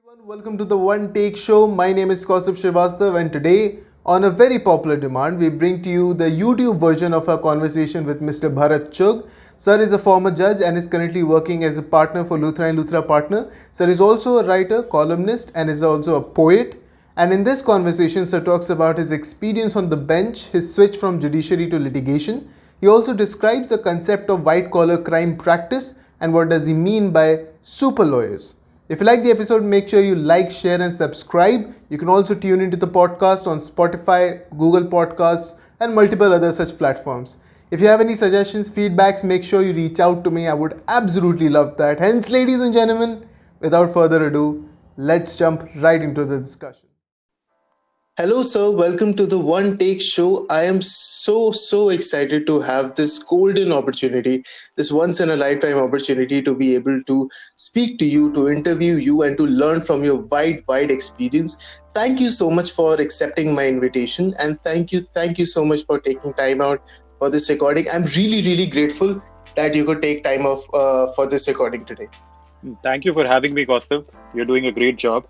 Everyone, welcome to the One Take Show. My name is Kaustubh Srivastava, and today, on a very popular demand, we bring to you the YouTube version of our conversation with Mr. Bharat Chugh. Sir is a former judge and is currently working as a partner for L&L Partner. Sir is also a writer, columnist, and is also a poet. And in this conversation, Sir talks about his experience on the bench, his switch from judiciary to litigation. He also describes the concept of white collar crime practice and what does he mean by super lawyers. If you like the episode, make sure you like, share, and subscribe. You can also tune into the podcast on Spotify, Google Podcasts, and multiple other such platforms. If you have any suggestions, feedbacks, make sure you reach out to me. I would absolutely love that. Hence, ladies and gentlemen, without further ado, let's jump right into the discussion. Hello, sir. Welcome to the One Take Show. I am so excited to have this golden opportunity, this once in a lifetime opportunity to be able to speak to you, to interview you, and to learn from your wide experience. Thank you so much for accepting my invitation, and thank you so much for taking time out for this recording. I'm really grateful that you could take time off for this recording today. Thank you for having me, Kaustubh. You're doing a great job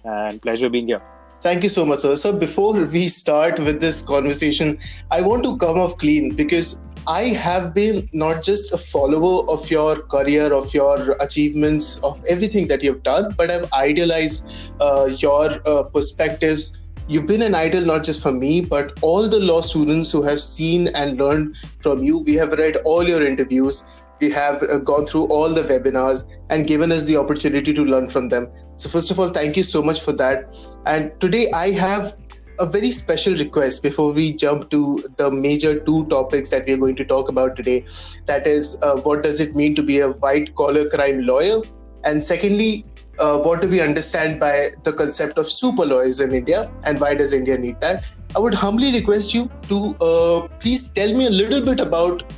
and pleasure being here. Thank you so much, sir. So before we start with this conversation, I want to come off clean because I have been not just a follower of your career, of your achievements, of everything that you've done, but I've idealized your perspectives. You've been an idol not just for me, but all the law students who have seen and learned from you. We have read all your interviews. We have gone through all the webinars and given us the opportunity to learn from them. So first of all, thank you so much for that. And today I have a very special request before we jump to the major two topics that we are going to talk about today. That is, what does it mean to be a white collar crime lawyer? And secondly, what do we understand by the concept of super lawyers in India and why does India need that? I would humbly request you to please tell me a little bit about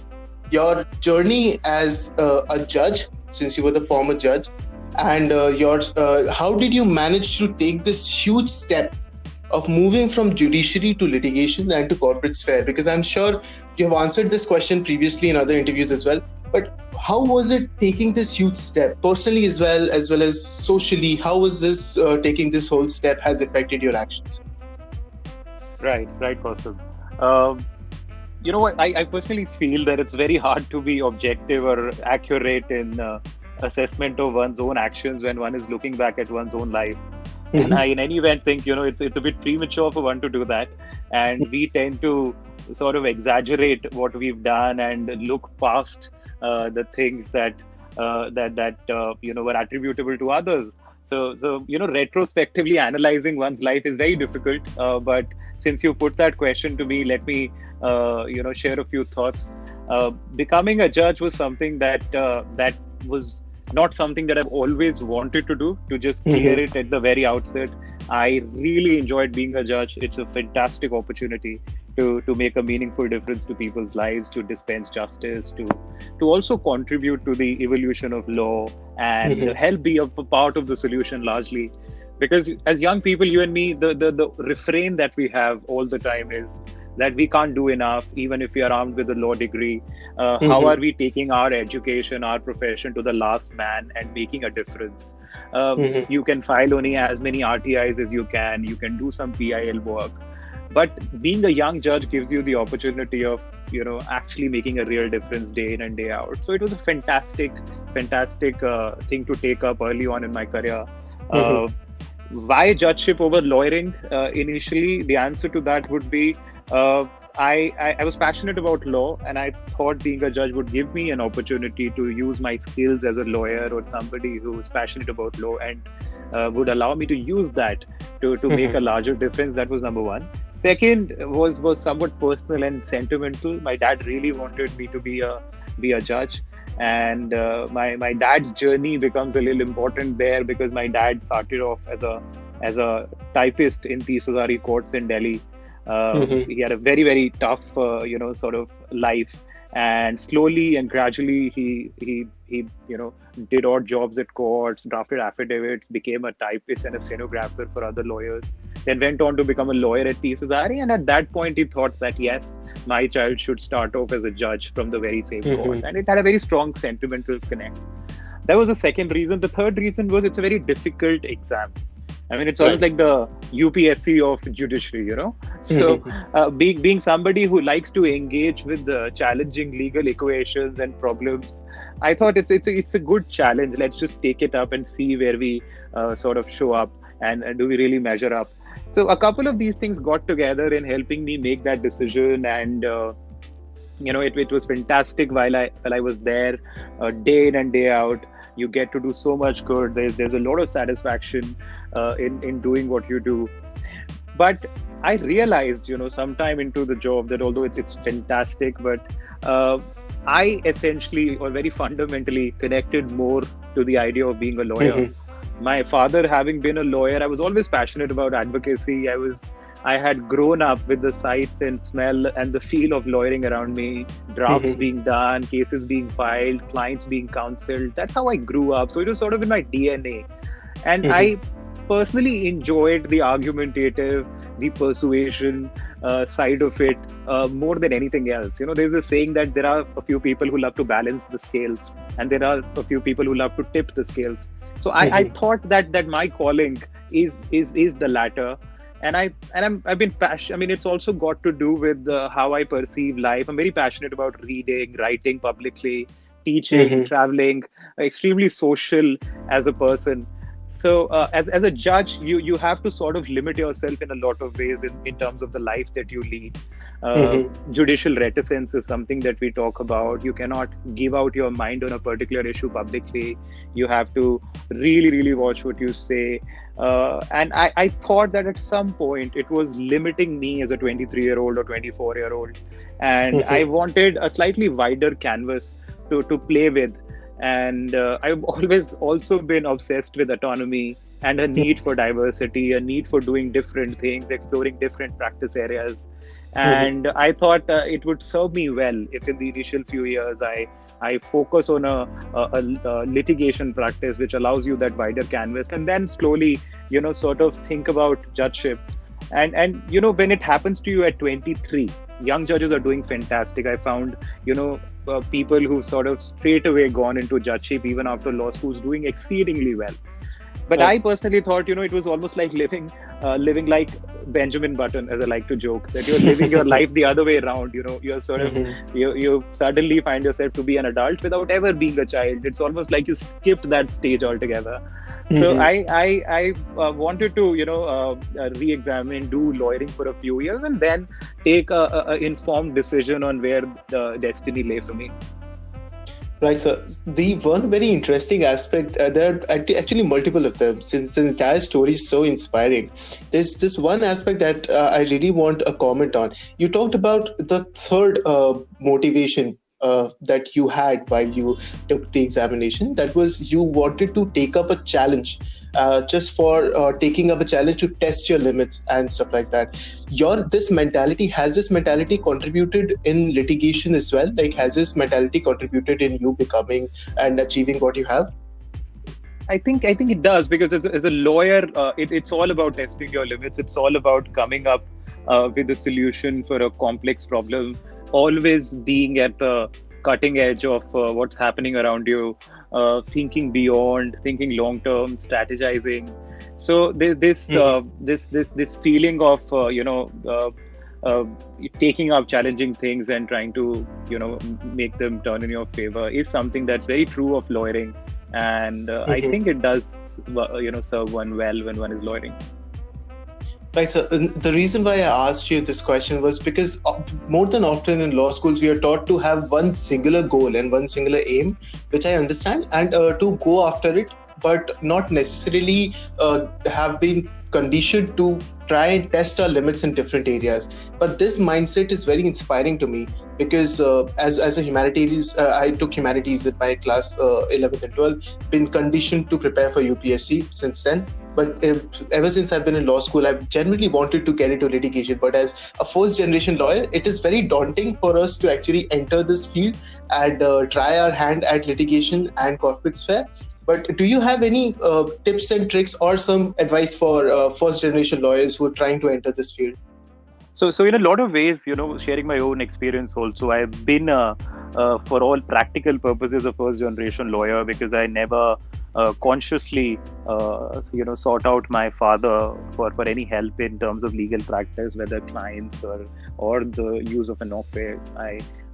your journey as a judge, since you were the former judge, and how did you manage to take this huge step of moving from judiciary to litigation and to corporate sphere? Because I'm sure you have answered this question previously in other interviews as well. But how was it taking this huge step, personally as well as socially? How was this taking this whole step has affected your actions? Right, Kaustubh. You know what? I personally feel that it's very hard to be objective or accurate in assessment of one's own actions when one is looking back at one's own life. Mm-hmm. And I, in any event, think it's a bit premature for one to do that, and we tend to sort of exaggerate what we've done and look past the things that were attributable to others. So retrospectively analyzing one's life is very difficult. But since you put that question to me, let me share a few thoughts. Becoming a judge was something that was not something that I've always wanted to do, to just clear it at the very outset. I really enjoyed being a judge. It's a fantastic opportunity to make a meaningful difference to people's lives, to dispense justice, to also contribute to the evolution of law and help be a part of the solution largely. Because as young people, you and me, the refrain that we have all the time is that we can't do enough, even if we are armed with a law degree. How are we taking our education, our profession to the last man and making a difference? You can file only as many RTIs as you can do some PIL work. But being a young judge gives you the opportunity of, actually making a real difference day in and day out. So it was a fantastic thing to take up early on in my career. Why judgeship over lawyering? Initially, the answer to that would be, I was passionate about law, and I thought being a judge would give me an opportunity to use my skills as a lawyer or somebody who is passionate about law and would allow me to use that to make a larger difference. That was number one. Second was somewhat personal and sentimental. My dad really wanted me to be a judge. And my dad's journey becomes a little important there because my dad started off as a typist in Tisazari courts in Delhi. He had a very tough sort of life, and slowly and gradually he did odd jobs at courts, drafted affidavits, became a typist and a stenographer for other lawyers, then went on to become a lawyer at Tisazari. And at that point he thought that yes, my child should start off as a judge from the very same court, and it had a very strong sentimental connect. That was the second reason. The third reason was it's a very difficult exam. I mean, it's almost Right. like the UPSC of judiciary, you know. So, being somebody who likes to engage with the challenging legal equations and problems, I thought it's a good challenge. Let's just take it up and see where we sort of show up, and do we really measure up. So, a couple of these things got together in helping me make that decision, and it was fantastic while I was there, day in and day out. You get to do so much good. There's a lot of satisfaction in doing what you do. But I realized, sometime into the job, that although it's fantastic, but uh, I essentially, or very fundamentally, connected more to the idea of being a lawyer. My father having been a lawyer, I was always passionate about advocacy. I had grown up with the sights and smell and the feel of lawyering around me, drafts being done, cases being filed, clients being counseled. That's how I grew up. So it was sort of in my DNA. And I personally enjoyed the argumentative, the persuasion side of it more than anything else. There's a saying that there are a few people who love to balance the scales, and there are a few people who love to tip the scales. So I thought that my calling is the latter. I've been passionate. I mean, it's also got to do with how I perceive life. I'm very passionate about reading, writing publicly, teaching, traveling, extremely social as a person. So as a judge, you have to sort of limit yourself in a lot of ways in terms of the life that you lead. uh, Judicial reticence is something that we talk about. You cannot give out your mind on a particular issue publicly. You have to really, really watch what you say. And I thought that at some point it was limiting me as a 23-year-old or 24-year-old. And I wanted a slightly wider canvas to play with. And I've always also been obsessed with autonomy and a need for diversity, a need for doing different things, exploring different practice areas. And I thought it would serve me well if in the initial few years I focus on a litigation practice which allows you that wider canvas, and then slowly, sort of think about judgeship. And when it happens to you at 23, young judges are doing fantastic. I found, people who sort of straight away gone into judgeship even after law schools doing exceedingly well. But I personally thought, it was almost like living like Benjamin Button, as I like to joke, that you're living your life the other way around. You're sort of, you suddenly find yourself to be an adult without ever being a child. It's almost like you skipped that stage altogether. So I wanted to, re-examine, do lawyering for a few years, and then take a informed decision on where the destiny lay for me. Right, so the one very interesting aspect, there are actually multiple of them, since the entire story is so inspiring. There's this one aspect that I really want a comment on. You talked about the third motivation that you had while you took the examination. That was you wanted to take up a challenge, just for taking up a challenge to test your limits and stuff like that. Has this mentality contributed in litigation as well? Like, has this mentality contributed in you becoming and achieving what you have? I think it does, because as a lawyer, it's all about testing your limits. It's all about coming up with a solution for a complex problem, always being at the cutting edge of what's happening around you, thinking beyond, thinking long term, strategizing. So there's this feeling of uh, taking up challenging things and trying to make them turn in your favor is something that's very true of lawyering. And I think it does serve one well when one is lawyering. Right. So the reason why I asked you this question was because more than often in law schools, we are taught to have one singular goal and one singular aim, which I understand, and to go after it, but not necessarily have been conditioned to try and test our limits in different areas. But this mindset is very inspiring to me, because as a humanities, I took humanities in my class 11th and 12th, been conditioned to prepare for UPSC since then. But ever since I've been in law school, I've generally wanted to get into litigation. But as a first generation lawyer, it is very daunting for us to actually enter this field and try our hand at litigation and corporate sphere. But do you have any tips and tricks or some advice for first generation lawyers who are trying to enter this field? So in a lot of ways, sharing my own experience also, I've been, for all practical purposes, a first generation lawyer because I never consciously, sought out my father for any help in terms of legal practice, whether clients or the use of an office.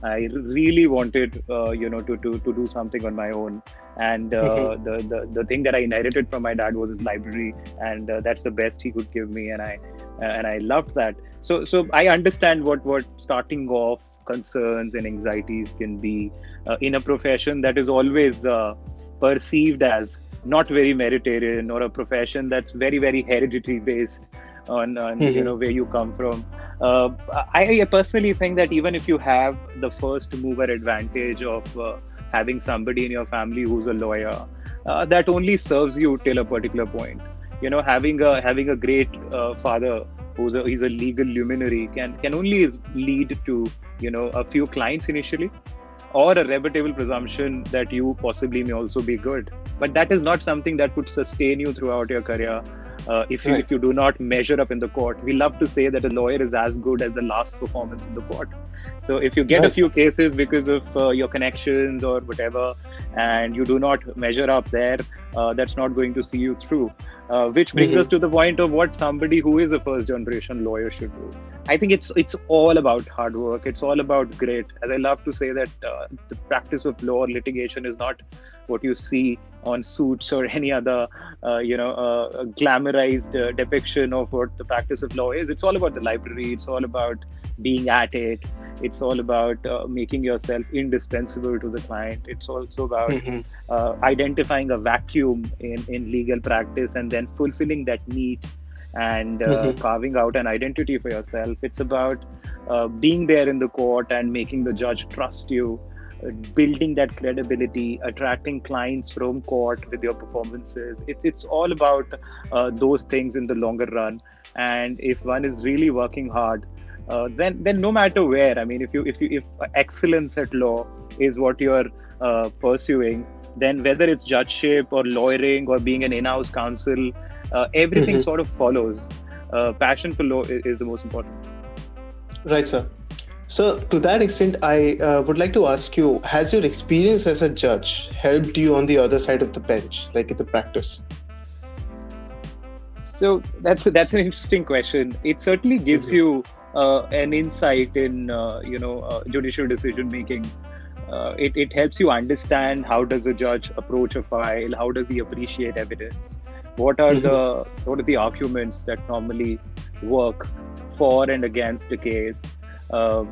I really wanted, to do something on my own. And the thing that I inherited from my dad was his library, and that's the best he could give me, and I loved that. So I understand what starting off concerns and anxieties can be in a profession that is always perceived as not very meritarian, or a profession that's very hereditary based on where you come from. I personally think that even if you have the first mover advantage of having somebody in your family who's a lawyer, that only serves you till a particular point. Having a great father he's a legal luminary can only lead to a few clients initially, or a rebuttable presumption that you possibly may also be good. But that is not something that would sustain you throughout your career. If you do not measure up in the court, we love to say that a lawyer is as good as the last performance in the court. So if you get a Nice. few cases because of your connections or whatever, and you do not measure up there, that's not going to see you through. Which brings us Mhm. to the point of what somebody who is a first generation lawyer should do. I think it's all about hard work. It's all about grit. As I love to say that the practice of law or litigation is not what you see on Suits or any other, glamorized depiction of what the practice of law is. It's all about the library. It's all about being at it. It's all about making yourself indispensable to the client. It's also about Mhm. identifying a vacuum in legal practice and then fulfilling that need, and Mhm. carving out an identity for yourself. It's about being there in the court and making the judge trust you, building that credibility, attracting clients from court with your performances. It's all about those things in the longer run. And if one is really working hard, then no matter where, I mean, if excellence at law is what you're pursuing, then whether it's judgeship or lawyering or being an in-house counsel, everything Mhm. sort of follows. Passion for law is the most important. Right, sir. So, to that extent, I would like to ask you: has your experience as a judge helped you on the other side of the bench, like in the practice? So that's an interesting question. It certainly gives Mhm. you an insight in judicial decision making. It helps you understand how does a judge approach a file, how does he appreciate evidence, Mhm. what are the arguments that normally work for and against a case. Uh,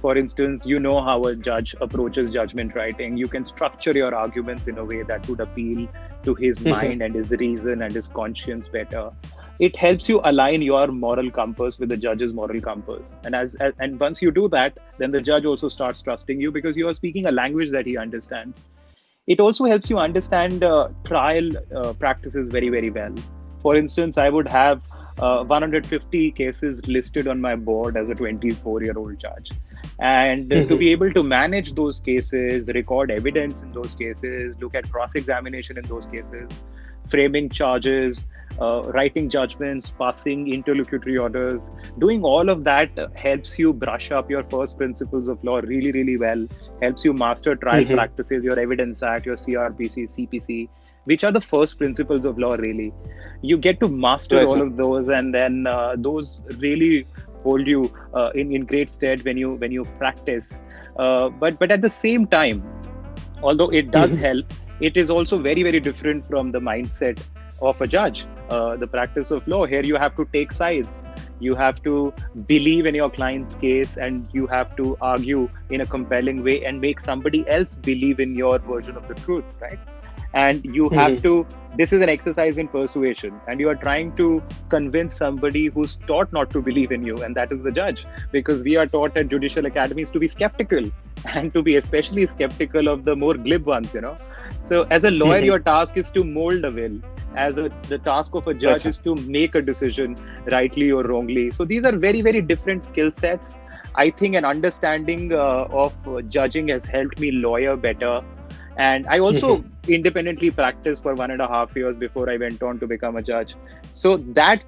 for instance, you know how a judge approaches judgment writing. You can structure your arguments in a way that would appeal to his Mhm. mind and his reason and his conscience better. It helps you align your moral compass with the judge's moral compass, and and once you do that, then the judge also starts trusting you because you are speaking a language that he understands. It also helps you understand trial practices very well. For instance, I would have 150 cases listed on my board as a 24-year-old judge, and to Mhm. be able to manage those cases, record evidence in those cases, look at cross examination in those cases, framing charges, writing judgments, passing interlocutory orders, doing all of that helps you brush up your first principles of law really well, helps you master trial Mhm. practices, your Evidence Act, your CRPC, CPC, which are the first principles of law, really. You get to master Right, all sir. of those, and then those really hold you in great stead when you practice. But at the same time, although it does Mhm. help, it is also very different from the mindset of a judge. The practice of law here, you have to take sides. You have to believe in your client's case, and you have to argue in a compelling way and make somebody else believe in your version of the truth, right? And you have Mhm. to, this is an exercise in persuasion, and you are trying to convince somebody who's taught not to believe in you, and that is the judge, because we are taught at judicial academies to be skeptical and to be especially skeptical of the more glib ones. So as a lawyer, Mhm. your task is to mold a will. The task of a Right, judge sir. is to make a decision, rightly or wrongly. So these are very different skill sets. I think an understanding of judging has helped me lawyer better. And I Mhm. also independently practiced for 1.5 years before I went on to become a judge. So that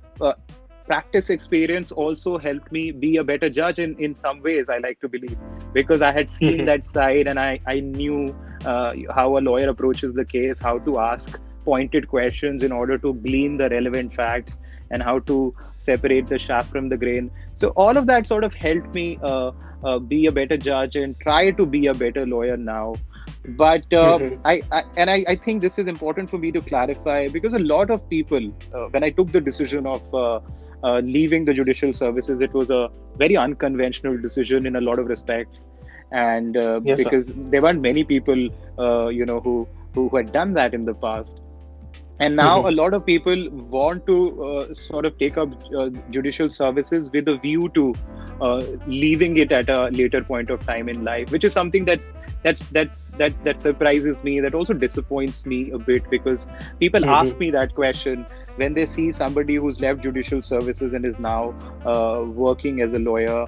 practice experience also helped me be a better judge in some ways, I like to believe, because I had seen that side, and I knew how a lawyer approaches the case, how to ask pointed questions in order to glean the relevant facts, and how to separate the chaff from the grain. So all of that sort of helped me be a better judge and try to be a better lawyer now. But I think this is important for me to clarify, because a lot of people, when I took the decision of leaving the judicial services, it was a very unconventional decision in a lot of respects, and Yes, sir. because there weren't many people, who had done that in the past. And now a lot of people want to sort of take up judicial services with a view to leaving it at a later point of time in life, which is something that surprises me, that also disappoints me a bit, because people ask me that question when they see somebody who's left judicial services and is now working as a lawyer,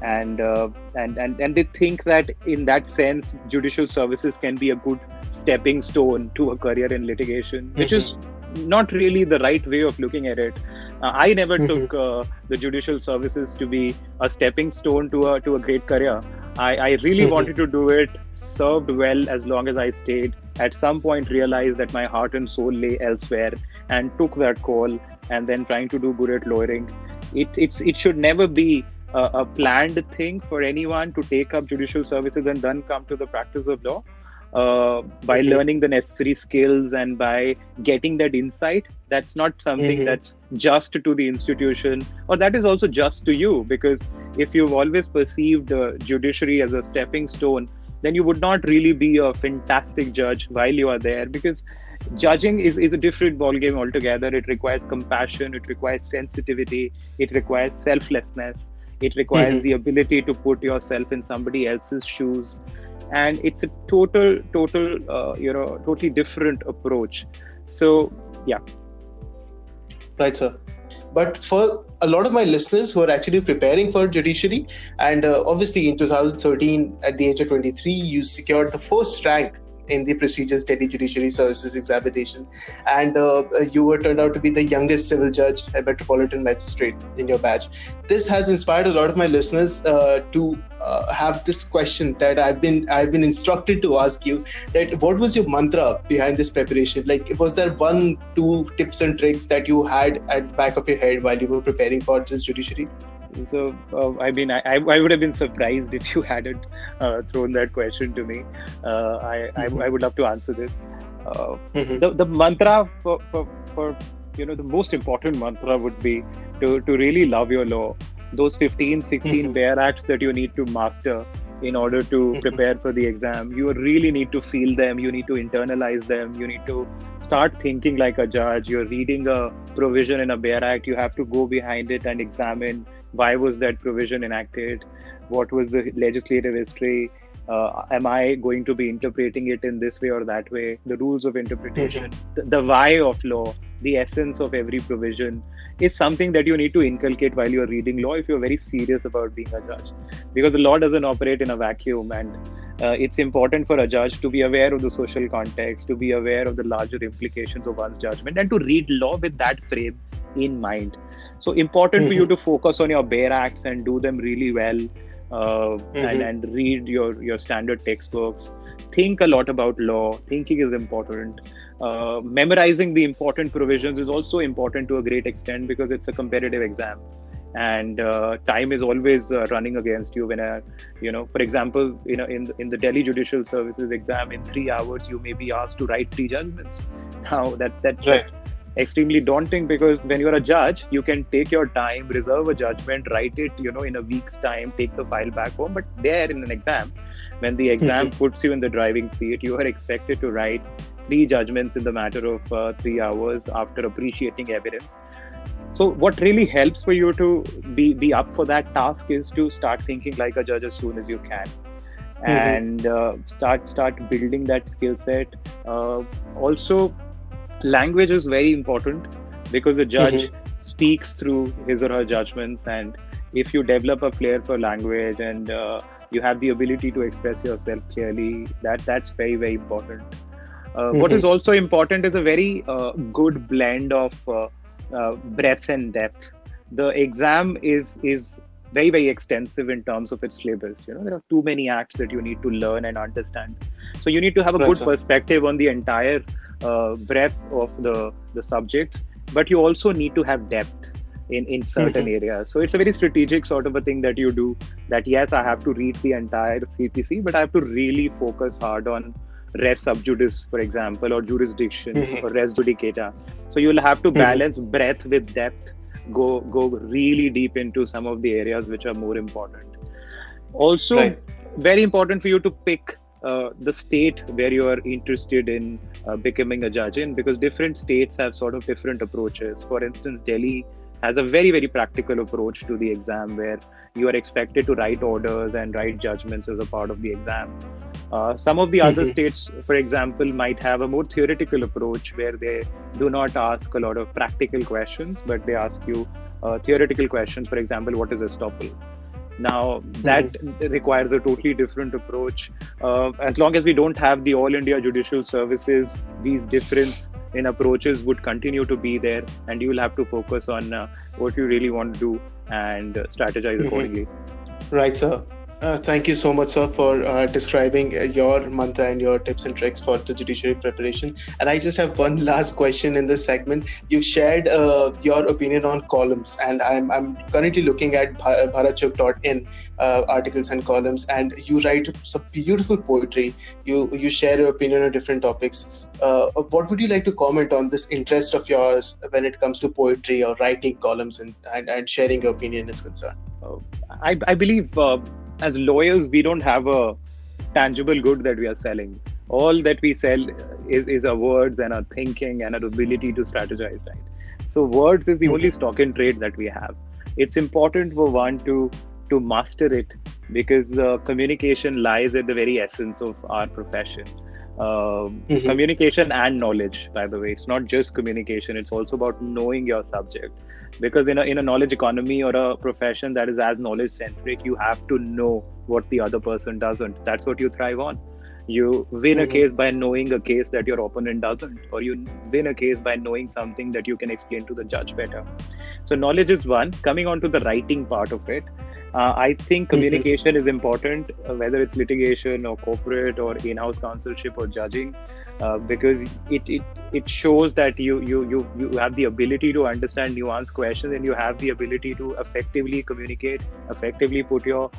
and they think that in that sense judicial services can be a good stepping stone to a career in litigation, which is not really the right way of looking at it. I never took the judicial services to be a stepping stone to a great career. I really wanted to do it, served well as long as I stayed. At some point, realized that my heart and soul lay elsewhere, and took that call. And then trying to do good at lawyering. It should never be a planned thing for anyone to take up judicial services and then come to the practice of law. By learning the necessary skills and by getting that insight, that's not something that's just to the institution, or that is also just to you, because if you've always perceived the judiciary as a stepping stone, then you would not really be a fantastic judge while you are there, because judging is a different ballgame altogether. It requires compassion, it requires sensitivity, it requires selflessness, it requires the ability to put yourself in somebody else's shoes, and it's a totally different approach. So yeah. Right, sir. But for a lot of my listeners who are actually preparing for judiciary, and obviously in 2013, at the age of 23, you secured the first rank in the prestigious Delhi Judiciary Services examination, and you were turned out to be the youngest civil judge and metropolitan magistrate in your batch. This has inspired a lot of my listeners to have this question that I've been instructed to ask you: that what was your mantra behind this preparation? Like, was there 1-2 tips and tricks that you had at the back of your head while you were preparing for this judiciary? So, I would have been surprised if you hadn't thrown that question to me. I would love to answer this. The mantra for the most important mantra would be to really love your law. Those 15, 16 bare acts that you need to master in order to prepare for the exam. You really need to feel them. You need to internalize them. You need to start thinking like a judge. You're reading a provision in a bare act. You have to go behind it and examine why was that provision enacted? What was the legislative history? Am I going to be interpreting it in this way or that way? The rules of interpretation, the why of law, the essence of every provision is something that you need to inculcate while you're reading law if you're very serious about being a judge. Because the law doesn't operate in a vacuum, and it's important for a judge to be aware of the social context, to be aware of the larger implications of one's judgment, and to read law with that frame in mind. So important for you to focus on your bare acts and do them really well, and read your standard textbooks. Think a lot about law. Thinking is important. Memorizing the important provisions is also important to a great extent, because it's a competitive exam, and time is always running against you. When for example, in the Delhi Judicial Services exam, in 3 hours you may be asked to write 3 judgments. Now that's Right. extremely daunting, because when you're a judge, you can take your time, reserve a judgment, write it, in a week's time, take the file back home. But there in an exam, when the exam puts you in the driving seat, you are expected to write 3 judgments in the matter of 3 hours after appreciating evidence. So what really helps for you to be up for that task is to start thinking like a judge as soon as you can, and start building that skill set. Also, language is very important, because the judge speaks through his or her judgments, and if you develop a flair for language and you have the ability to express yourself clearly, that's very, very important. What is also important is a very good blend of breadth and depth. the exam is very, very extensive in terms of its syllabus. There are too many acts that you need to learn and understand. So you need to have a Right, good sir. perspective on the entire breadth of the subjects, but you also need to have depth in certain Mhm. areas. So it's a very strategic sort of a thing that you do. That yes, I have to read the entire CPC, but I have to really focus hard on res sub judice, for example, or jurisdiction Mhm. or res judicata. So you'll have to Mhm. balance breadth with depth, go really deep into some of the areas which are more important. Also, Right. very important for you to pick the state where you are interested in becoming a judge in, because different states have sort of different approaches. For instance, Delhi has a very, very practical approach to the exam where you are expected to write orders and write judgments as a part of the exam. Some of the other Mhm. states, for example, might have a more theoretical approach where they do not ask a lot of practical questions, but they ask you theoretical questions. For example, what is estoppel? Now, that Mhm. requires a totally different approach. As long as we don't have the All India Judicial Services, these difference in approaches would continue to be there, and you will have to focus on what you really want to do and strategize Mhm. accordingly. Right, sir. Thank you so much, sir, for describing your mantra and your tips and tricks for the judiciary preparation. And I just have one last question in this segment. You shared your opinion on columns, and I'm currently looking at bharatchugh.in articles and columns, and you write some beautiful poetry. You share your opinion on different topics. What would you like to comment on this interest of yours when it comes to poetry or writing columns and sharing your opinion is concerned? Uh, I believe as lawyers, we don't have a tangible good that we are selling. All that we sell is our words and our thinking and our ability to strategize, right? So words is the only Mhm. stock in trade that we have. It's important for one to master it, because communication lies at the very essence of our profession. Mhm. Communication and knowledge, by the way, it's not just communication, it's also about knowing your subject, because in a knowledge economy or a profession that is as knowledge centric, you have to know what the other person doesn't. That's what you thrive on. You win a Mhm. case by knowing a case that your opponent doesn't, or you win a case by knowing something that you can explain to the judge better. So knowledge is one. Coming on to the writing part of it, I think Mhm. communication is important, whether it's litigation or corporate or in-house counselship or judging, because it shows that you have the ability to understand nuanced questions, and you have the ability to effectively communicate, effectively put your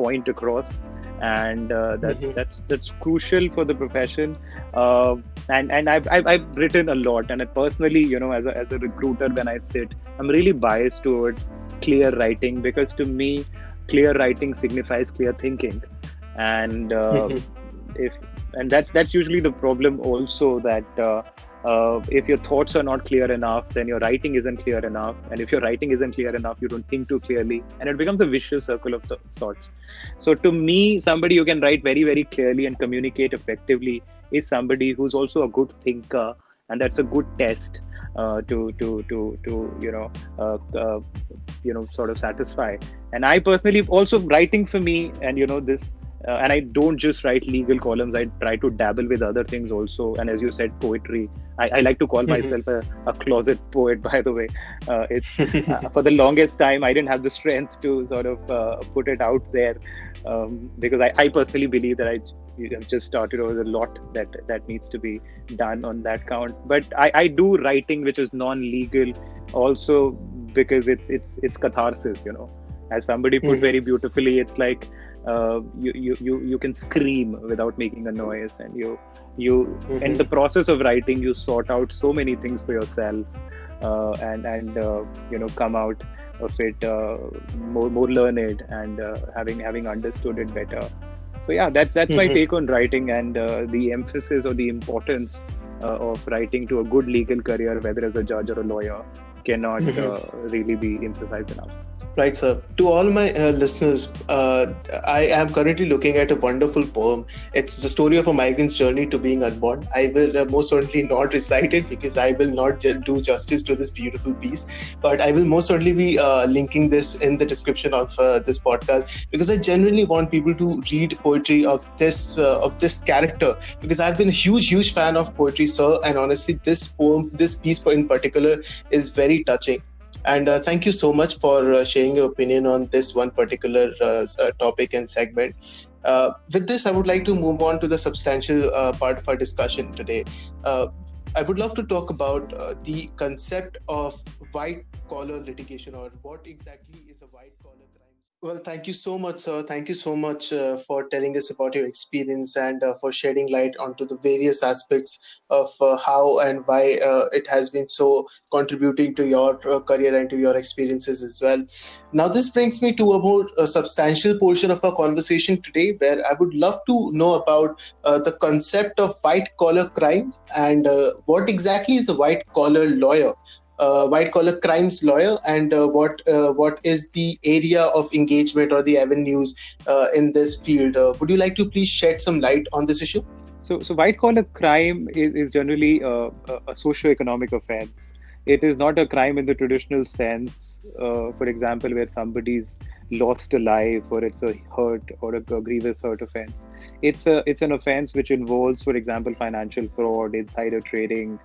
point across, and Mhm. that's crucial for the profession. Uh, and I've written a lot, and I personally, as a recruiter, when I sit, I'm really biased towards clear writing, because to me, clear writing signifies clear thinking, and Mhm. if and that's usually the problem also, that if your thoughts are not clear enough, then your writing isn't clear enough, and if your writing isn't clear enough, you don't think too clearly, and it becomes a vicious circle of sorts. So to me, somebody who can write very, very clearly and communicate effectively is somebody who's also a good thinker, and that's a good test to sort of satisfy. And I personally also, writing for me, and this, and I don't just write legal columns, I try to dabble with other things also, and as you said, poetry. I like to call Mhm. myself a closet poet, by the way. It's For the longest time I didn't have the strength to sort of put it out there, because I personally believe that I have just started. There's a lot that needs to be done on that count, but I do writing which is non-legal also, because it's catharsis. As somebody put Mhm. very beautifully, it's like you can scream without making a noise, and you in the Mhm. process of writing, you sort out so many things for yourself, and come out of it more learned, and having understood it better. So yeah, that's my Mhm. take on writing, and the emphasis or the importance of writing to a good legal career, whether as a judge or a lawyer, cannot Mhm. really be emphasized enough. Right, sir. To all my listeners, I am currently looking at a wonderful poem. It's the story of a migrant's journey to being unborn. I will most certainly not recite it because I will not do justice to this beautiful piece. But I will most certainly be linking this in the description of this podcast because I genuinely want people to read poetry of this character because I've been a huge fan of poetry, sir. And honestly, this poem, this piece in particular, is very touching. And thank you so much for sharing your opinion on this one particular topic and segment. With this, I would like to move on to the substantial part of our discussion today. Uh, I would love to talk about the concept of white collar litigation, or what exactly is a white collar crime. Well, thank you so much, sir. Thank you so much for telling us about your experience and for shedding light onto the various aspects of how and why it has been so contributing to your career and to your experiences as well. Now, this brings me to a more substantial portion of our conversation today, where I would love to know about the concept of white collar crimes and what exactly is a white collar lawyer, white collar crimes lawyer, and what is the area of engagement or the avenues in this field. Would you like to please shed some light on this issue? So white collar crime is generally a socio-economic offense. It is not a crime in the traditional sense, for example, where somebody's lost a life or it's a hurt or a grievous hurt offense. It's an offense which involves, for example, financial fraud, insider trading,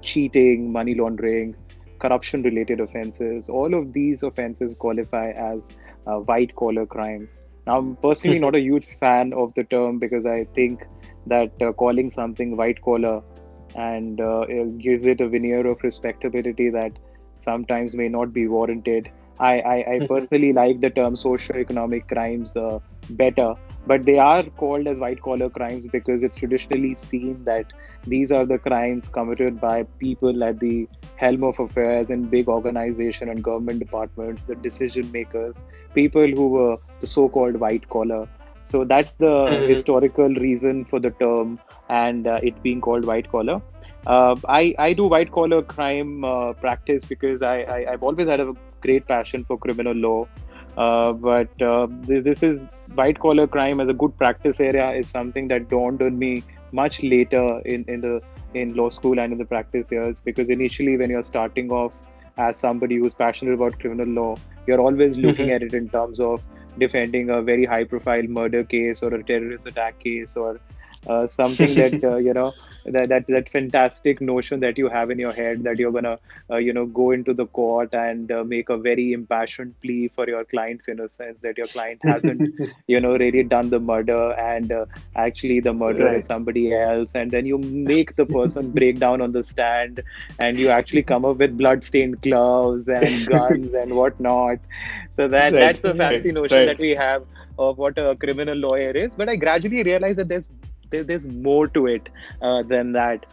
cheating, money laundering, corruption-related offenses. All of these offenses qualify as white collar crimes. Now, I'm personally not a huge fan of the term because I think that calling something white collar and it gives it a veneer of respectability that sometimes may not be warranted. I personally like the term socio-economic crimes better, but they are called as white collar crimes because it's traditionally seen that these are the crimes committed by people at the helm of affairs in big organization and government departments, the decision makers, people who were the so-called white collar. So that's the historical reason for the term and it being called white collar. I do white collar crime practice because I've always had a great passion for criminal law. But this is white collar crime as a good practice area is something that dawned on me much later in law school and in the practice years, because initially when you're starting off as somebody who's passionate about criminal law, you're always looking at it in terms of defending a very high profile murder case or a terrorist attack case or something that that fantastic notion that you have in your head that you're gonna go into the court and make a very impassioned plea for your client's innocence, that your client hasn't really done the murder and actually the murderer is Right. somebody else, and then you make the person break down on the stand and you actually come up with blood-stained gloves and guns and whatnot. So that's Right. the Right. fancy notion Right. that we have of what a criminal lawyer is. But I gradually realized that there's more to it than that.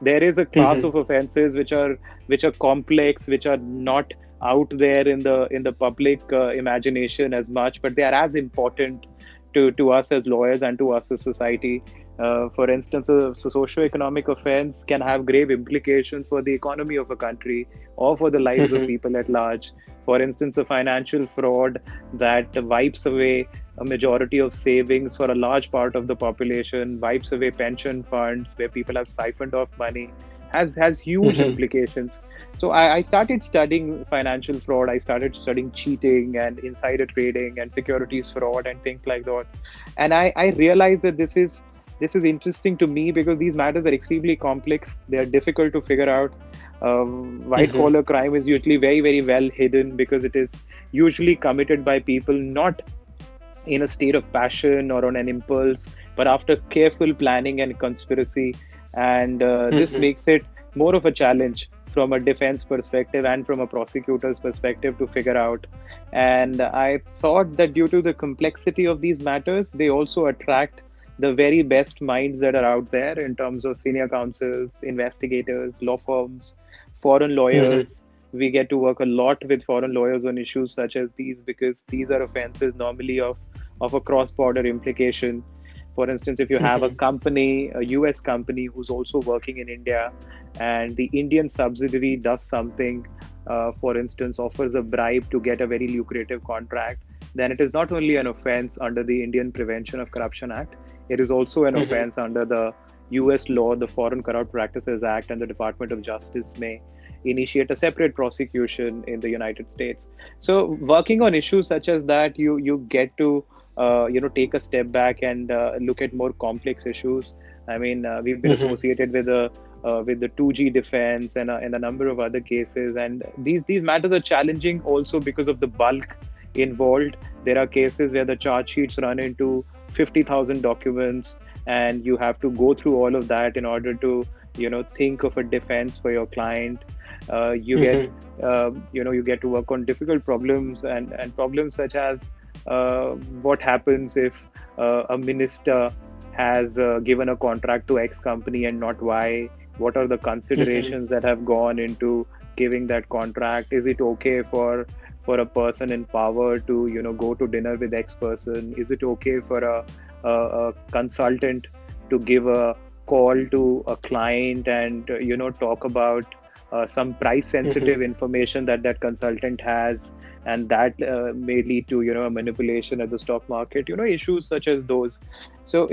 There is a class of offenses which are complex, which are not out there in the public imagination as much, but they are as important to us as lawyers and to us as society. For instance, a socio-economic offense can have grave implications for the economy of a country or for the lives of people at large. For instance, a financial fraud that wipes away a majority of savings for a large part of the population, wipes away pension funds where people have siphoned off money, has huge implications. So I started studying financial fraud. I started studying cheating and insider trading and securities fraud and things like that. And I realized that this is interesting to me because these matters are extremely complex. They are difficult to figure out. White collar crime is usually very, very well hidden because it is usually committed by people not in a state of passion or on an impulse, but after careful planning and conspiracy. And this makes it more of a challenge from a defense perspective and from a prosecutor's perspective to figure out. And I thought that due to the complexity of these matters, they also attract the very best minds that are out there in terms of senior counsels, investigators, law firms, foreign lawyers. We get to work a lot with foreign lawyers on issues such as these because these are offenses normally of a cross-border implication. For instance, if you have a company, a US company who's also working in India, and the Indian subsidiary does something, for instance, offers a bribe to get a very lucrative contract, then it is not only an offense under the Indian Prevention of Corruption Act, it is also an offense under the US law, the Foreign Corrupt Practices Act, and the Department of Justice may initiate a separate prosecution in the United States. So, working on issues such as that, you get to take a step back and look at more complex issues. I mean, we've been associated with with the 2G defense and a number of other cases. And these matters are challenging also because of the bulk involved. There are cases where the charge sheets run into 50,000 documents, and you have to go through all of that in order to think of a defense for your client. You get Mm-hmm. you get to work on difficult problems, and problems such as what happens if a minister has given a contract to X company and not Y. What are the Mm-hmm. considerations that have gone into giving that contract? Is it okay for a person in power to go to dinner with X person? Is it okay for a consultant to give a call to a client and talk about some price sensitive Mm-hmm. information that that consultant has, and that may lead to a manipulation at the stock market, issues such as those. So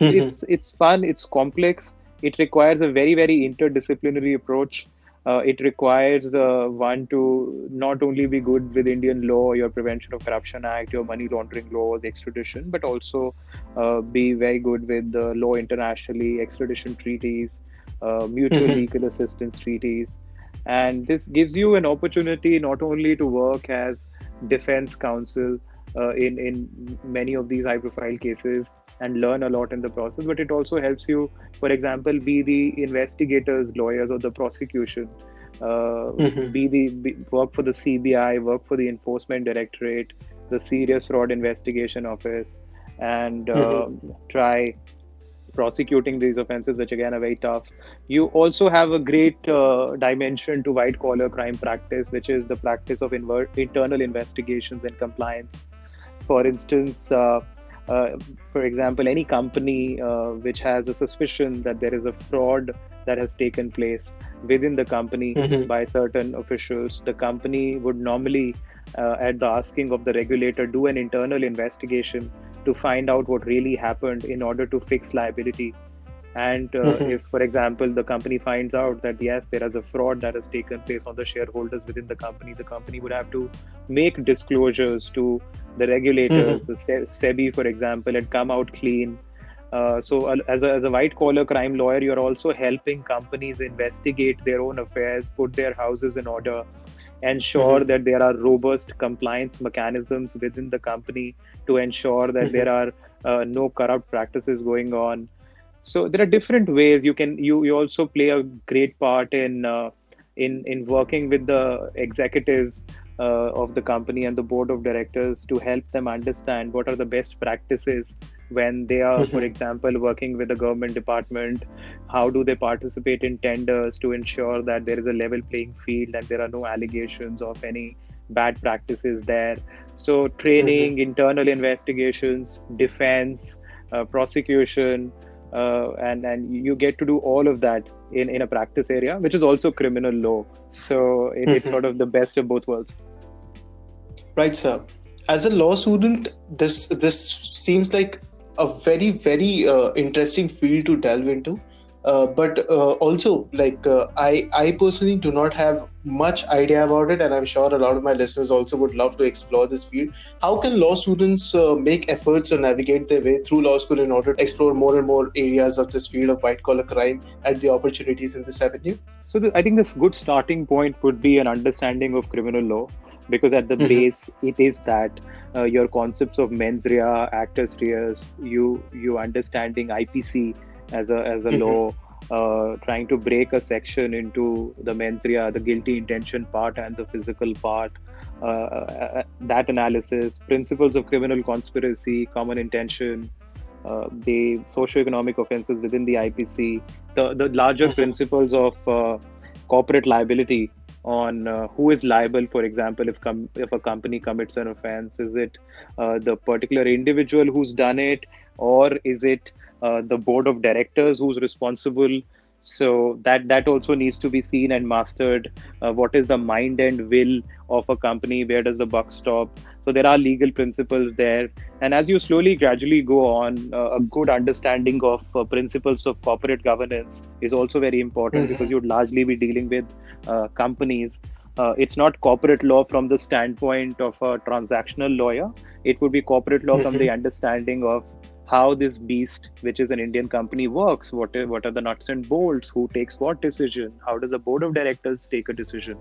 Mm-hmm. it's fun, it's complex, it requires a very very interdisciplinary approach. It requires one to not only be good with Indian law, your Prevention of Corruption Act, your money laundering laws, extradition, but also be very good with the law internationally, extradition treaties, mutual Mm-hmm. legal assistance treaties. And this gives you an opportunity not only to work as defense counsel in many of these high profile cases and learn a lot in the process, but it also helps you, for example, be the investigators, lawyers, or the prosecution. Uh, Mm-hmm. work for the CBI, work for the Enforcement Directorate, the Serious Fraud Investigation Office, and Mm-hmm. try prosecuting these offenses, which again are very tough. You also have a great dimension to white collar crime practice, which is the practice of internal investigations and compliance. For instance, uh, for example, any company which has a suspicion that there is a fraud that has taken place within the company Mm-hmm. by certain officials, the company would normally, at the asking of the regulator, do an internal investigation to find out what really happened in order to fix liability. And if, Mm-hmm. for example, the company finds out that yes, there is a fraud that has taken place on the shareholders within the company would have to make disclosures to the regulators. Mm-hmm. The SEBI, for example, had come out clean. As a white collar crime lawyer, you're also helping companies investigate their own affairs, put their houses in order, ensure Mm-hmm. that there are robust compliance mechanisms within the company to ensure that there Mm-hmm. are no corrupt practices going on. So there are different ways you also play a great part in working with the executives of the company and the board of directors to help them understand what are the best practices when they are, for Mm-hmm. example, working with the government department. How do they participate in tenders to ensure that there is a level playing field and there are no allegations of any bad practices there? So Mm-hmm. training, internal investigations, defense, prosecution, and you get to do all of that in a practice area, which is also criminal law. So it's sort Mm-hmm. of the best of both worlds. Right, sir. As a law student, this seems like a very very interesting field to delve into. But also, I personally do not have much idea about it, and I'm sure a lot of my listeners also would love to explore this field. How can law students make efforts or navigate their way through law school in order to explore more and more areas of this field of white collar crime and the opportunities in this avenue? I think this good starting point would be an understanding of criminal law, because at the Mm-hmm. base it is that your concepts of mens rea, actus reus, you understanding IPC as a Mm-hmm. law, trying to break a section into the mens rea, the guilty intention part and the physical part. That analysis, principles of criminal conspiracy, common intention, the socioeconomic offenses within the IPC, the larger Mm-hmm. principles of corporate liability on who is liable. For example, if a company commits an offense, is it the particular individual who's done it, or is it the board of directors who's responsible? So that also needs to be seen and mastered. What is the mind and will of a company? Where does the buck stop? So there are legal principles there, and as you slowly, gradually go on, a good understanding of principles of corporate governance is also very important, because Mm-hmm. you'd largely be dealing with companies. It's not corporate law from the standpoint of a transactional lawyer. It would be corporate law from the Mm-hmm. understanding of how this beast, which is an Indian company, works. What are the nuts and bolts? Who takes what decision? How does the board of directors take a decision?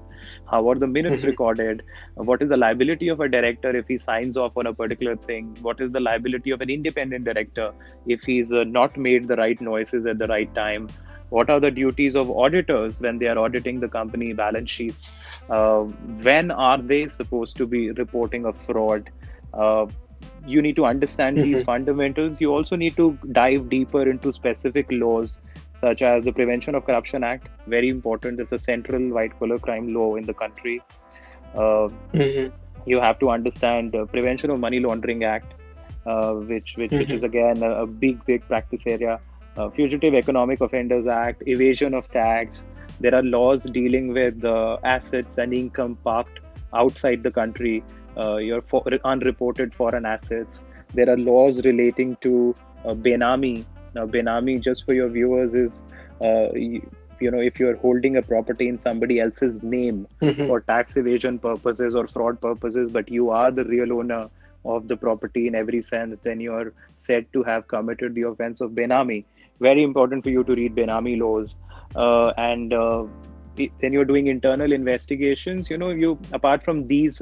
How are the minutes Mhm. recorded? What is the liability of a director if he signs off on a particular thing? What is the liability of an independent director if he's not made the right noises at the right time? What are the duties of auditors when they are auditing the company balance sheets? When are they supposed to be reporting a fraud? Uh, you need to understand these Mhm. fundamentals. You also need to dive deeper into specific laws, such as the Prevention of Corruption Act. Very important. It's a central white collar crime law in the country. Uh, Mhm. you have to understand the Prevention of Money Laundering Act, which is Mhm. again a big practice area. Fugitive Economic Offenders Act, evasion of tax. There are laws dealing with assets and income parked outside the country, unreported foreign assets. There are laws relating to Benami. Now, Benami, just for your viewers, is if you're holding a property in somebody else's name Mhm. for tax evasion purposes or fraud purposes, but you are the real owner of the property in every sense, then you are said to have committed the offense of Benami. Very important for you to read Benami laws. And Then you're doing internal investigations. You apart from these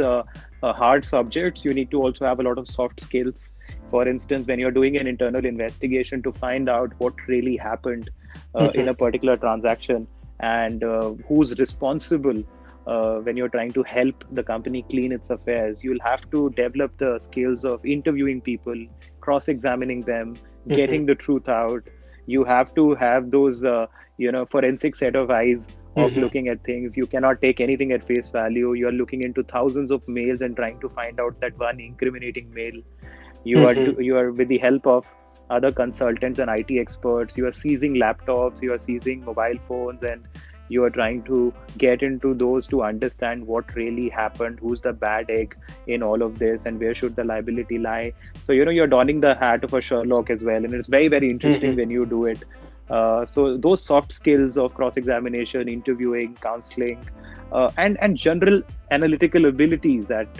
hard subjects, you need to also have a lot of soft skills. For instance, when you're doing an internal investigation to find out what really happened in Mhm. a particular transaction and who's responsible when you're trying to help the company clean its affairs, you'll have to develop the skills of interviewing people, cross examining them, Mhm. getting the truth out. You have to have those, forensic set of eyes of Mhm. looking at things. You cannot take anything at face value. You're looking into thousands of mails and trying to find out that one incriminating mail. Mhm. You are with the help of other consultants and IT experts. You are seizing laptops, you are seizing mobile phones, and you are trying to get into those to understand what really happened, who's the bad egg in all of this, and where should the liability lie. So you're donning the hat of a Sherlock as well, and it's very interesting Mhm. when you do it. So those soft skills of cross examination, interviewing, counseling, and general analytical abilities at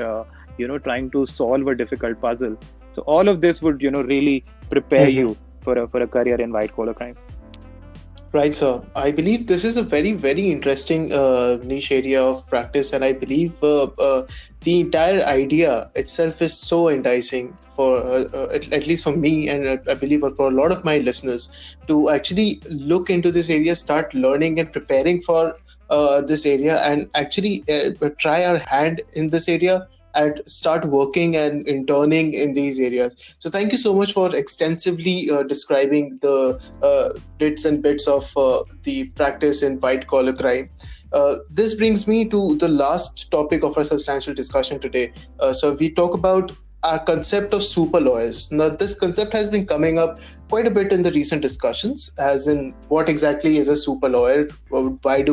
trying to solve a difficult puzzle. So all of this would really prepare Mhm. you for a career in white collar crime. Right, sir. I believe this is a very interesting niche area of practice, and I believe the entire idea itself is so enticing for at least for me, and I believe for a lot of my listeners to actually look into this area, start learning and preparing for this area, and actually try our hand in this area and start working and interning in these areas. So, thank you so much for extensively describing the bits and bits of the practice in white collar crime. This brings me to the last topic of our substantial discussion today. So, we talk about our concept of super lawyers. Now, this concept has been coming up quite a bit in the recent discussions, as in what exactly is a super lawyer? Why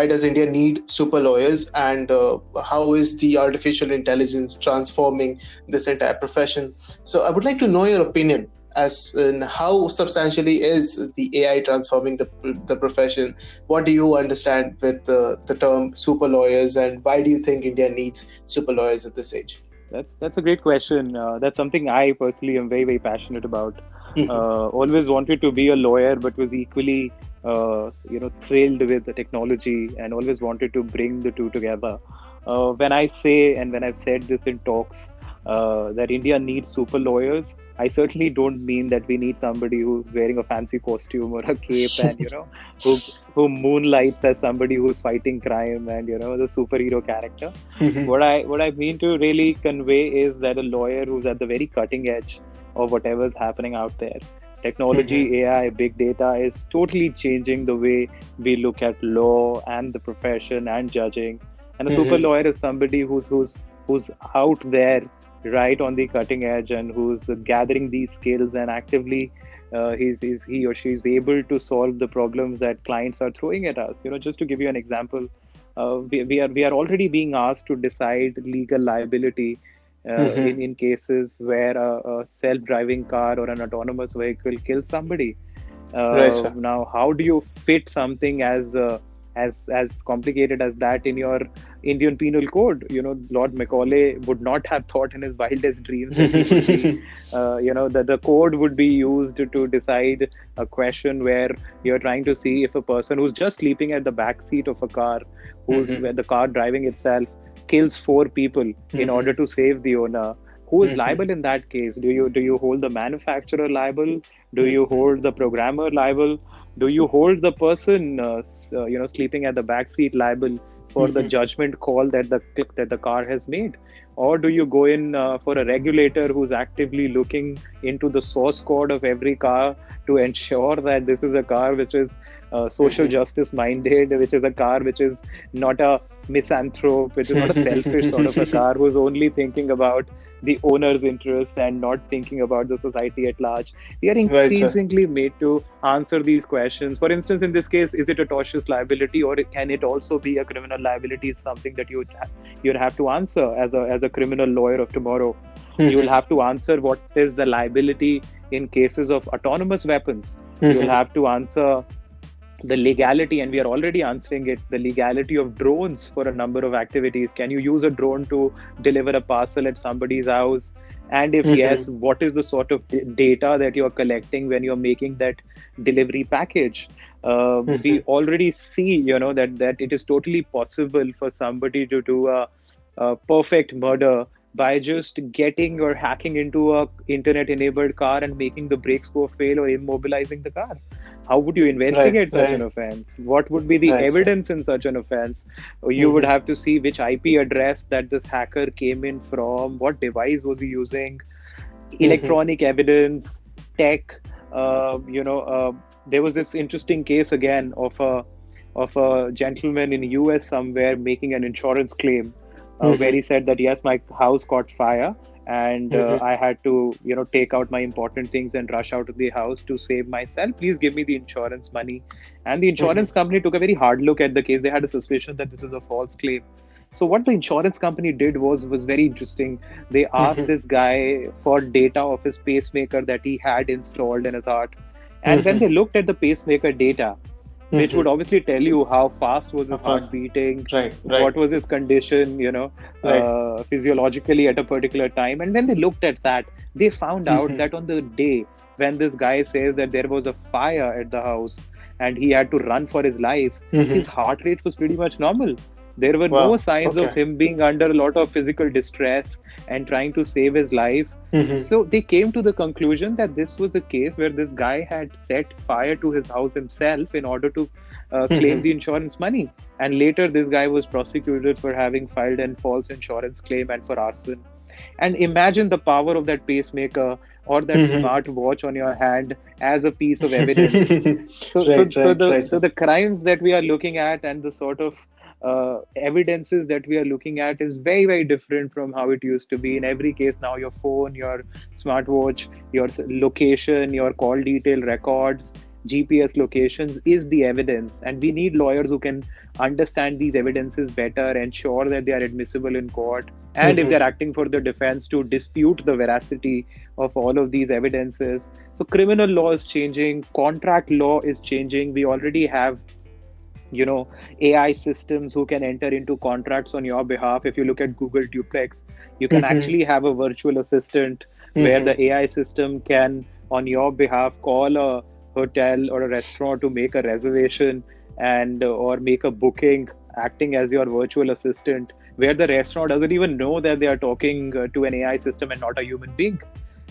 does India need super lawyers, and how is the artificial intelligence transforming this entire profession? So, I would like to know your opinion as in how substantially is the AI transforming the profession? What do you understand with the term super lawyers, and why do you think India needs super lawyers at this age? That's a great question. That's something I personally am very passionate about. Mhm. Always wanted to be a lawyer, but was equally thrilled with the technology and always wanted to bring the two together. When I say and when I've said this in talks that India needs super lawyers, I certainly don't mean that we need somebody who's wearing a fancy costume or a cape and who who moonlights as somebody who's fighting crime and the superhero character. Mhm. What I mean to really convey is that a lawyer who's at the very cutting edge of whatever's happening out there. Mhm. Technology, AI, big data is totally changing the way we look at law and the profession and judging. And a super Mhm. lawyer is somebody who's out there right on the cutting edge and who's gathering these skills and actively he or she is able to solve the problems that clients are throwing at us. Just to give you an example, we are already being asked to decide legal liability Mhm. in cases where a self-driving car or an autonomous vehicle kills somebody. Right, sir. Now, how do you fit something as as complicated as that in your Indian Penal Code. Lord Macaulay would not have thought in his wildest dreams that he would be, that the code would be used to decide a question where you're trying to see if a person who's just sleeping at the back seat of a car, who's where the car driving itself, kills four people in order to save the owner. Who is liable in that case? Do you hold the manufacturer liable? Do you hold the programmer liable? Do you hold the person sleeping at the back seat liable for the judgment call that the car has made? Or do you go in for a regulator who's actively looking into the source code of every car to ensure that this is a car which is social justice minded, which is a car which is not a misanthrope, which is not a selfish sort of a car who's only thinking about the owner's interest and not thinking about the society at large? We are Right, sir. increasingly made to answer these questions. For instance, in this case, is it a tortious liability, or can it also be a criminal liability? Is something that you'd have to answer as a criminal lawyer of tomorrow. You will have to answer what is the liability in cases of autonomous weapons. You'll have to answer the legality, and we are already answering it, the legality of drones for a number of activities. Can you use a drone to deliver a parcel at somebody's house? And if yes, what is the sort of data that you're collecting when you're making that delivery package? We already see, that it is totally possible for somebody to do a perfect murder by just getting or hacking into a internet enabled car and making the brakes go fail or immobilizing the car. How would you Right, investigate such an right, offense? What would be the right, sir. evidence in such an offense? You would have to see which IP address that this hacker came in from, what device was he using, electronic evidence, tech. There was this interesting case again of a gentleman in US somewhere making an insurance claim, where he said that yes, my house caught fire and I had to take out my important things and rush out of the house to save myself. Please give me the insurance money. And the insurance company took a very hard look at the case. They had a suspicion that this is a false claim. So what the insurance company did was very interesting. They asked this guy for data of his pacemaker that he had installed in his heart. And when they looked at the pacemaker data, which would obviously tell you how fast was his Of course. heart beating, Right, right, what was his condition, right. physiologically at a particular time. And when they looked at that, they found out that on the day when this guy says that there was a fire at the house and he had to run for his life, his heart rate was pretty much normal. There were no Wow. signs of Okay. him being under a lot of physical distress and trying to save his life. So they came to the conclusion that this was a case where this guy had set fire to his house himself in order to claim the insurance money. And later, this guy was prosecuted for having filed a false insurance claim and for arson. And imagine the power of that pacemaker or that smart watch on your hand as a piece of evidence. So, so, Right, so right, the right, so sir. the crimes that we are looking at and the sort of evidences that we are looking at is very, very different from how it used to be. In every case now, your phone, your smartwatch, your location, your call detail records, GPS locations is the evidence, and we need lawyers who can understand these evidences better, ensure that they are admissible in court, and if they're acting for the defense, to dispute the veracity of all of these evidences. So criminal law is changing, contract law is changing. We already have AI systems who can enter into contracts on your behalf. If you look at Google Duplex, you can actually have a virtual assistant where the AI system can on your behalf call a hotel or a restaurant to make a reservation and or make a booking, acting as your virtual assistant, where the restaurant doesn't even know that they are talking to an AI system and not a human being.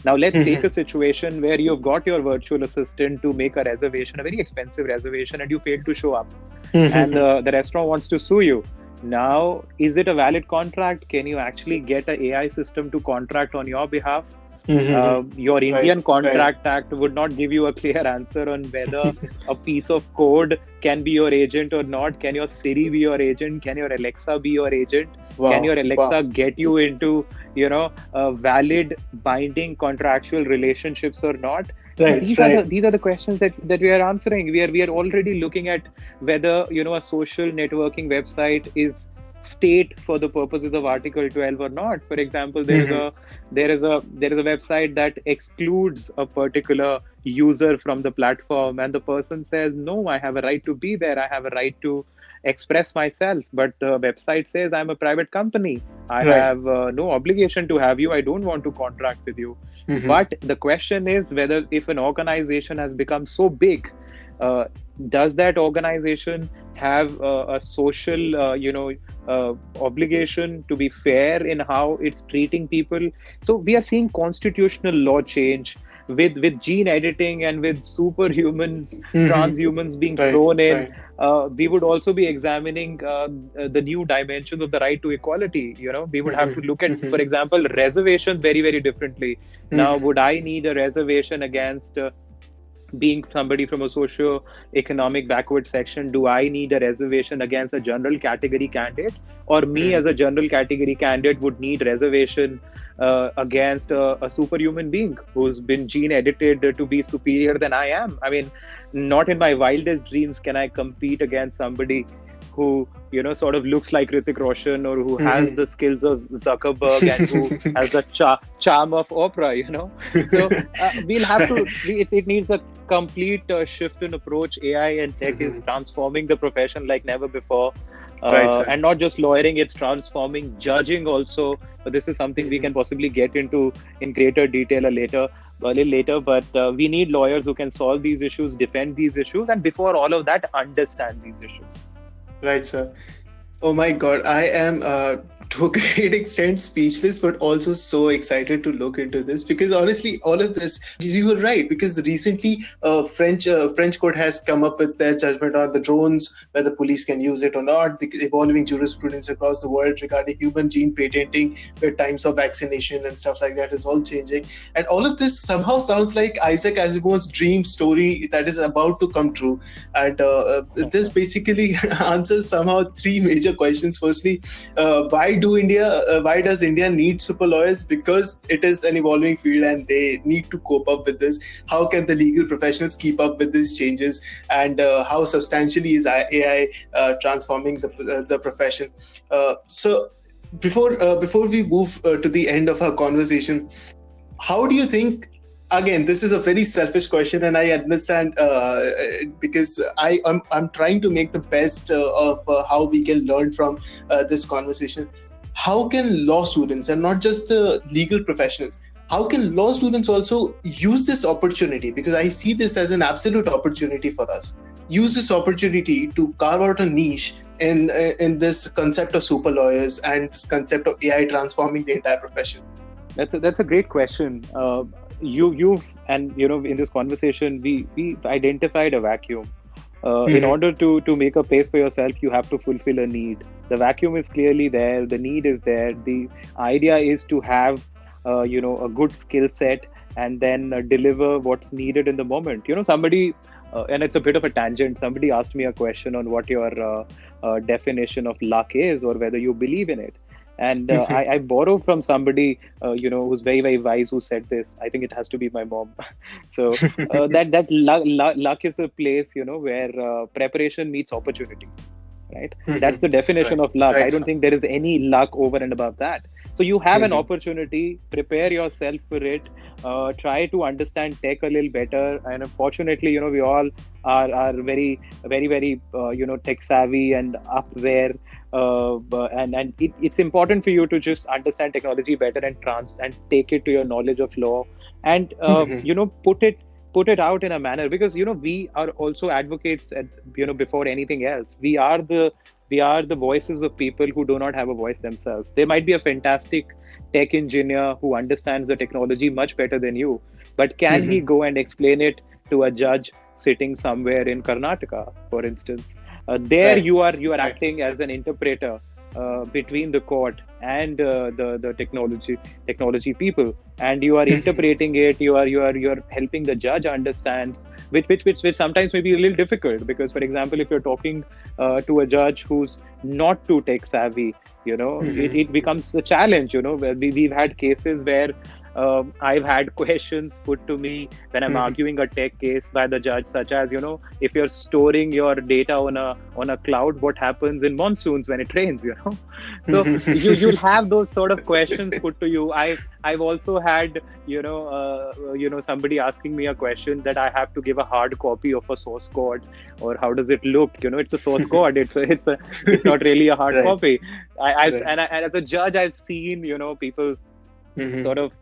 Now, let's take a situation where you've got your virtual assistant to make a reservation, a very expensive reservation, and you fail to show up, and the restaurant wants to sue you. Now, is it a valid contract? Can you actually get an AI system to contract on your behalf? Your Right, Indian right. Contract Act would not give you a clear answer on whether a piece of code can be your agent or not. Can your Siri be your agent? Can your Alexa be your agent? Can Wow, your Alexa wow. get you into, valid binding contractual relationships or not? So Right, right. these are the questions that we are answering. We are already looking at whether a social networking website is state for the purposes of Article 12 or not. For example, there is a website that excludes a particular user from the platform, and the person says, no, I have a right to be there, I have a right to express myself, but the website says I'm a private company. I Right. have no obligation to have you. I don't want to contract with you. Mm-hmm. But the question is whether, if an organization has become so big, uh, does that organization have a social, obligation to be fair in how it's treating people? So we are seeing constitutional law change with gene editing and with superhumans, Mm-hmm. transhumans being Right. thrown in. Right. We would also be examining the new dimensions of the right to equality. We would have to look Mm-hmm. at, for Mm-hmm. example, reservations very, very differently. Now, Mm-hmm. would I need a reservation against being somebody from a socio-economic backward section? Do I need a reservation against a general category candidate, or me as a general category candidate would need reservation against a superhuman being who's been gene edited to be superior than I am? I mean, not in my wildest dreams can I compete against somebody who sort of looks like Hrithik Roshan, or who has Mm-hmm. the skills of Zuckerberg, and who has the charm of Oprah. So we'll have to. It needs a complete shift in approach. AI and tech is Mm-hmm. transforming the profession like never before. Right, sir. And not just lawyering, it's transforming judging also. But this is something we Mm-hmm. can possibly get into in greater detail a little later. But we need lawyers who can solve these issues, defend these issues, and before all of that, understand these issues. Right, sir. Oh my God, I am to a great extent speechless, but also so excited to look into this because honestly, all of this, you were right. Because recently, French court has come up with their judgment on the drones, whether police can use it or not. The evolving jurisprudence across the world regarding human gene patenting, where times of vaccination and stuff like that is all changing, and all of this somehow sounds like Isaac Asimov's dream story that is about to come true. And this basically answers somehow three major questions. Firstly, why does India need super lawyers? Because it is an evolving field and they need to cope up with this. How can the legal professionals keep up with these changes? And how substantially is AI transforming the profession? So before we move to the end of our conversation, how do you think, again, this is a very selfish question and I understand, because I'm trying to make the best of how we can learn from this conversation. How can law students, and not just the legal professionals, how can law students also use this opportunity, because I see this as an absolute opportunity for us, use this opportunity to carve out a niche in this concept of super lawyers and this concept of AI transforming the entire profession? That's a great question. You've and in this conversation we identified a vacuum. In Mm-hmm. order to make a place for yourself, you have to fulfill a need. The vacuum is clearly there. The need is there. The idea is to have a good skill set, and then deliver what's needed in the moment. Somebody, and it's a bit of a tangent. Somebody asked me a question on what your definition of luck is, or whether you believe in it. And I borrow from somebody, who's very, very wise, who said this. I think it has to be my mom. So that luck is a place, where preparation meets opportunity, right? That's Mm-hmm. the definition Right, of luck. I right, don't sir. think there is any luck over and above that. So you have an Mm-hmm. opportunity, prepare yourself for it, try to understand tech a little better. And unfortunately, we all are very, very, very, tech savvy and up there. And it's important for you to just understand technology better, and take it to your knowledge of law, and Mm-hmm. put it out in a manner, because we are also advocates at, before anything else. We are the voices of people who do not have a voice themselves. There might be a fantastic tech engineer who understands the technology much better than you, but can he Mm-hmm. go and explain it to a judge sitting somewhere in Karnataka, for instance? There Right, you are right. acting as an interpreter between the court and the technology people, and you are Mm-hmm. interpreting it. You are helping the judge understand, which sometimes may be a little difficult, because, for example, if you're talking to a judge who's not too tech savvy, it Mm-hmm. becomes a challenge. Where we've had cases where I've had questions put to me when I'm arguing a tech case by the judge, such as, if you're storing your data on a cloud, what happens in monsoons when it rains, So you'll have those sort of questions put to you. I've also had, somebody asking me a question that I have to give a hard copy of a source code, or how does it look? It's a source code. It's not really a hard Right. copy. Right. And as a judge, I've seen, people Mm-hmm. sort of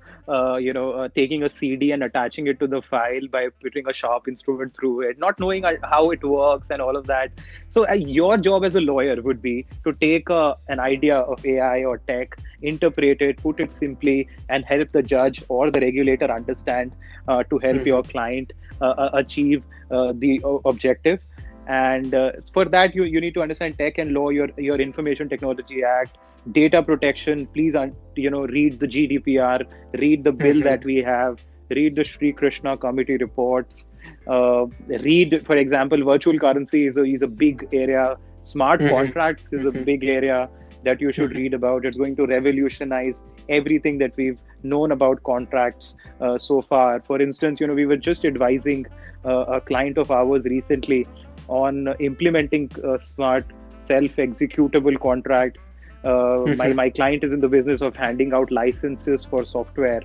taking a CD and attaching it to the file by putting a sharp instrument through it, not knowing how it works and all of that. So your job as a lawyer would be to take an idea of AI or tech, interpret it, put it simply, and help the judge or the regulator understand, to help Mm-hmm. your client achieve the objective. And for that, you need to understand tech and law, your Information Technology Act, data protection. Please, read the GDPR, read the bill Mm-hmm. that we have, read the Sri Krishna committee reports, read, for example, virtual currency is a big area. Smart contracts is a Mm-hmm. big area that you should read about. It's going to revolutionize everything that we've known about contracts so far. For instance, we were just advising a client of ours recently on implementing smart self-executable contracts. Mm-hmm. My client is in the business of handing out licenses for software,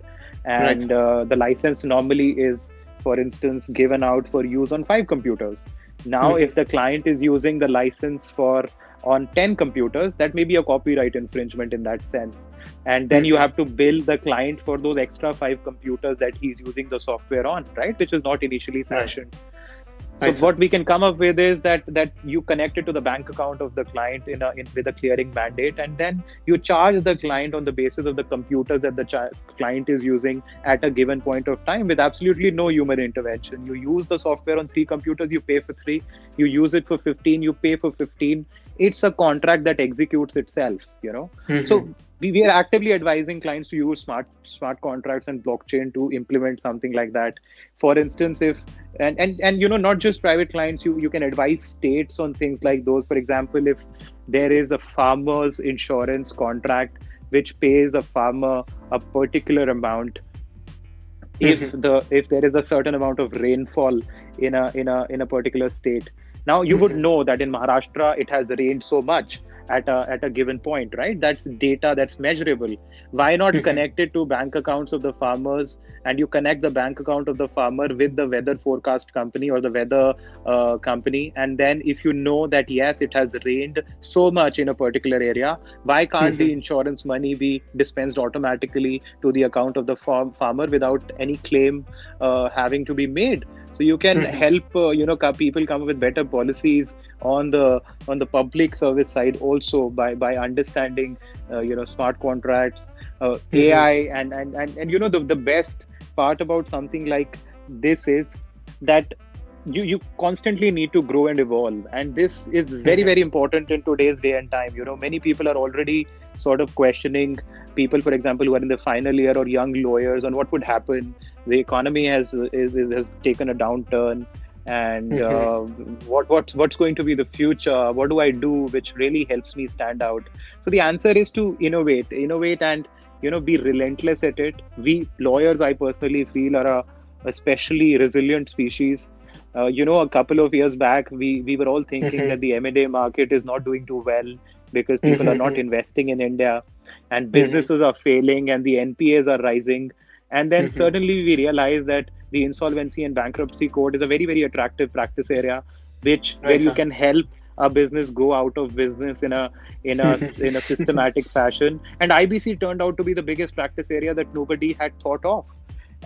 Right. and the license normally is, for instance, given out for use on 5 computers. Now, Mm-hmm. if the client is using the license for on 10 computers, that may be a copyright infringement in that sense. And then you Mm-hmm. have to bill the client for those extra 5 computers that he's using the software on, right? Which is not initially Right. sanctioned. So Right, sir. what we can come up with is that you connect it to the bank account of the client with a clearing mandate, and then you charge the client on the basis of the computers that the client is using at a given point of time, with absolutely no human intervention. You use the software on 3 computers, you pay for three. You use it for 15, you pay for 15. It's a contract that executes itself. Mm-hmm. So we are actively advising clients to use smart contracts and blockchain to implement something like that. For instance, if and not just private clients, you can advise states on things like those. For example, if there is a farmer's insurance contract which pays a farmer a particular amount if Mm-hmm. there is a certain amount of rainfall in a particular state. Now you would Mm-hmm. know that in Maharashtra it has rained so much at a given point, right? That's data that's measurable. Why not Mm-hmm. connect it to bank accounts of the farmers, and you connect the bank account of the farmer with the weather forecast company or the weather company, and then if you know that yes, it has rained so much in a particular area, why can't the Mm-hmm. insurance money be dispensed automatically to the account of the farmer without any claim having to be made? So you can Mm-hmm. help people come up with better policies on the public service side also, by understanding smart contracts, Mm-hmm. AI, and the best part about something like this is that you constantly need to grow and evolve, and this is very, Mm-hmm. very important in today's day and time. Many people are already sort of questioning, people, for example, who are in the final year, or young lawyers, on what would happen. The economy has taken a downturn, and Mm-hmm. what's going to be the future? What do I do which really helps me stand out? So the answer is to innovate, and be relentless at it. We lawyers, I personally feel, are a especially resilient species. A couple of years back, we were all thinking Mm-hmm. that the M&A market is not doing too well because people are not Mm-hmm. investing in India, and Mm-hmm. businesses are failing, and the NPAs are rising. And then Mm-hmm. suddenly we realize that the insolvency and bankruptcy code is a very, very attractive practice area, which where Right, you sir. can help a business go out of business in a systematic fashion. And IBC turned out to be the biggest practice area that nobody had thought of.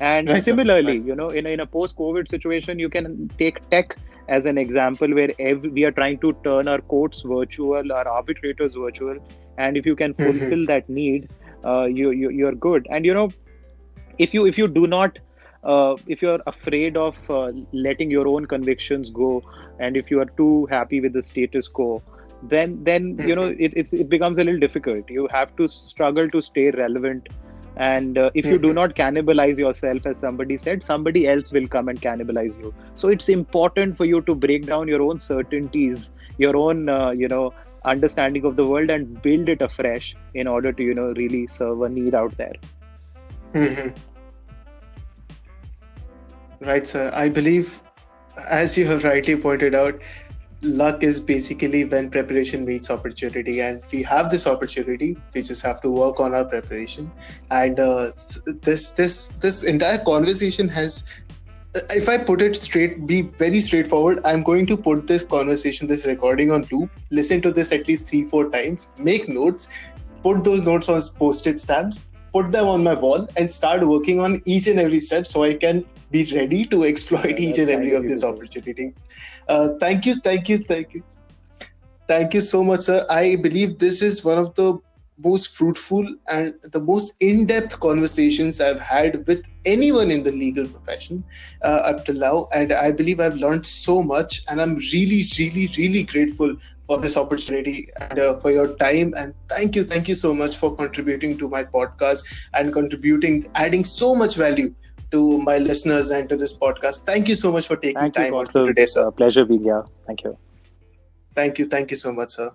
And Right, sir. similarly, Right. in a post-COVID situation, you can take tech as an example, where we are trying to turn our courts virtual, our arbitrators virtual, and if you can Mm-hmm. fulfill that need, you're good. And if you do not, if you're afraid of letting your own convictions go, and if you are too happy with the status quo, then Mm-hmm. it becomes a little difficult. You have to struggle to stay relevant, and if you do Mm-hmm. not cannibalize yourself, as somebody said, somebody else will come and cannibalize you. So it's important for you to break down your own certainties, your own understanding of the world, and build it afresh in order to really serve a need out there. Mm-hmm. Right, sir. I believe, as you have rightly pointed out, luck is basically when preparation meets opportunity, and we have this opportunity. We just have to work on our preparation. And this entire conversation has, if I put it straight, be very straightforward, I'm going to put this conversation, this recording on loop, listen to this at least 3-4 times, make notes, put those notes on post-it stamps, put them on my wall, and start working on each and every step so I can be ready to exploit each That's and kind every of of you to this say. opportunity. Thank you so much, sir. I believe this is one of the most fruitful and the most in depth conversations I've had with anyone in the legal profession up till now. And I believe I've learned so much. And I'm really, really, really grateful for this opportunity and for your time. And thank you so much for contributing to my podcast and contributing, adding so much value to my listeners and to this podcast. Thank you so much for taking Thank you, time out for Kaustubh. today, sir. Pleasure being here. Thank you. Thank you. Thank you so much, sir.